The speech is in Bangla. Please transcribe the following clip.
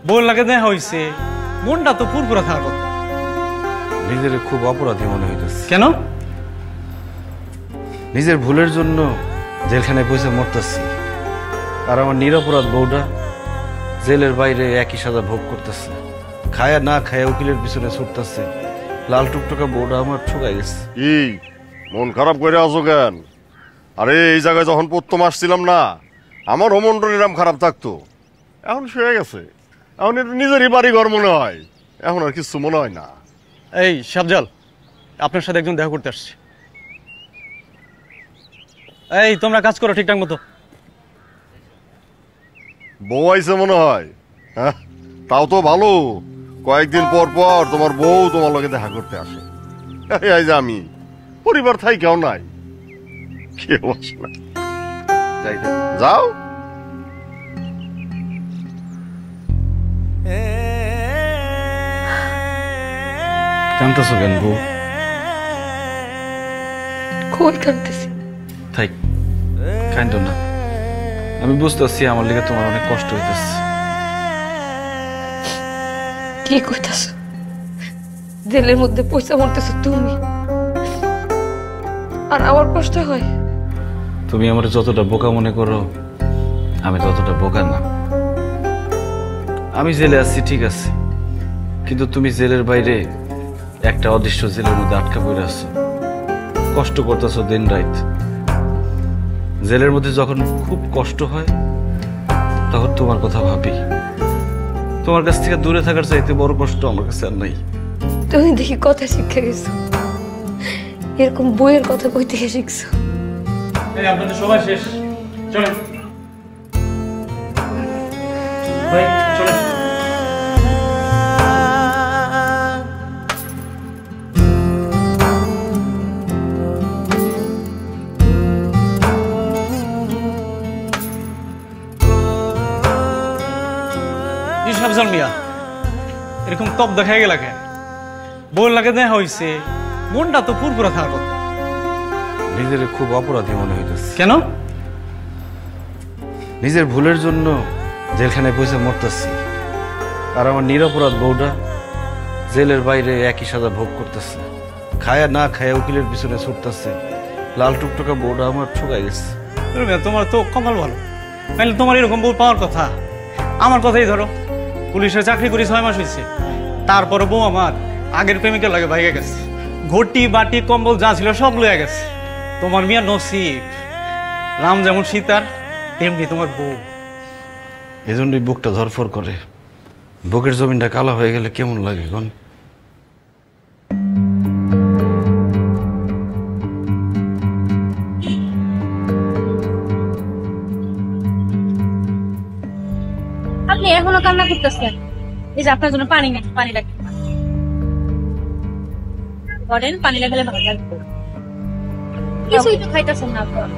বউর লাগে দেখা হইছে, মনটা তো পুরপুরা থাকার কথা। নিজের খুব অপরাধী মনে হইতেছে। কেন? নিজের ভুলের জন্য জেলখানায় পয়সা মরতেছি, আর আমার নিরপরাধ বউটা জেলের বাইরে একই সাজা ভোগ করতেছে। খায়া না খায়া উকিলের পিছনে ছুটতেছে। লাল টুকটুকা বউটা আমার ঠকাই গেছে। কি মন খারাপ করে আছো কেন? আরে এই জায়গায় যখন প্রথম আসছিলাম না, আমারও মনটা নিরাম খারাপ থাকতো। এখন শুয়ে গেছে, এখন এটা নিজেরই বাড়ি ঘর মনে হয়, এখন আর কিছু মনে হয় না। এই সাবজাল, আপনার সাথে একজন দেখা করতে আসছে। এই তোমরা কাজ করো ঠিকঠাক মতো। বউ আইছে মনে হয়। হ্যাঁ, তাও তো ভালো। কয়েকদিন পর পর তোমার বউ তোমার লগে দেখা করতে আসে। এই যে আমি পরিবার থাই কেউ নাই, কেউ আসে না। যাও। কানতেছো কেন বউ? কই কাঁদতেছি? থাক, কান্দো না। আমি বুঝতেছি আমার লেগে তোমার অনেক কষ্ট হইতেছে। কি কইতাছ? জেলের মধ্যে পয়সা মরতেছো তুমি, আর আমার কষ্ট হয়? তুমি আমার যতটা বোকা মনে করো, আমি ততটা বোকা না। আমি জেলে আছি ঠিক আছে, কিন্তু তুমি জেলের বাইরে একটা অদৃশ্য জেলের মধ্যে আটকা পড়ে আছো, কষ্ট করতেছো দিন রাত। জেলের মধ্যে যখন খুব কষ্ট হয় তখন তোমার কথা ভাবি। তোমার কাছ থেকে দূরে থাকার চাইতে বড় কষ্ট আমার কাছে আর নাই। তুমি দেখি কথা শিক্ষা গেছো, এরকম বইয়ের কথা কই থেকে শিখছো? এই আপনাদের সবাই শেষ, চলেন ভাই, চলেন। সাবজাল মিয়া, এরকম তপ দেখা গেল কেন? বউর লাগে দেখা হইছে, মনটা তো পুরপুরা থাকার কথা। নিজের খুব অপরাধী মনে হইতেছে। কেন? নিজের ভুলের জন্য জেলখানায় পয়সা মরতেছি, আর আমার নিরপরাধ বউটা জেলের বাইরে একই সাজা ভোগ করতেছে। খায়া না খায়া উকিলের পিছনে ছুটতেছে। লাল টুকটুকা বউটা আমার ঠকাই গেছে। তোমার তো কপাল ভালো, নাহলে তোমার এরকম বউ পাওয়ার কথা। আমার কথাই ধরো, পুলিশের চাকরি করি 6 মাস হয়েছে, তারপরে বউ আমার আগের প্রেমিকের লাগে ভাইগে গেছে। ঘটি বাটি কম্বল যা ছিল সব লইয়া গেছে। তোমার মিয়া নসিব, রাম যেমন সীতার তেমনি তোমার বউ। এই জন্যই বুকটা ধরফর করে। বুকের জমিনটা কালো হয়ে গেলে কেমন লাগে কোন? আপনি এখনো কান্না করতেছেন? এই যে আপনার জন্য পানি নেই, পানি রাখেন, পানি লাগালে ভালো লাগবে। কিছুই তো খাইতেছেন না আপনার।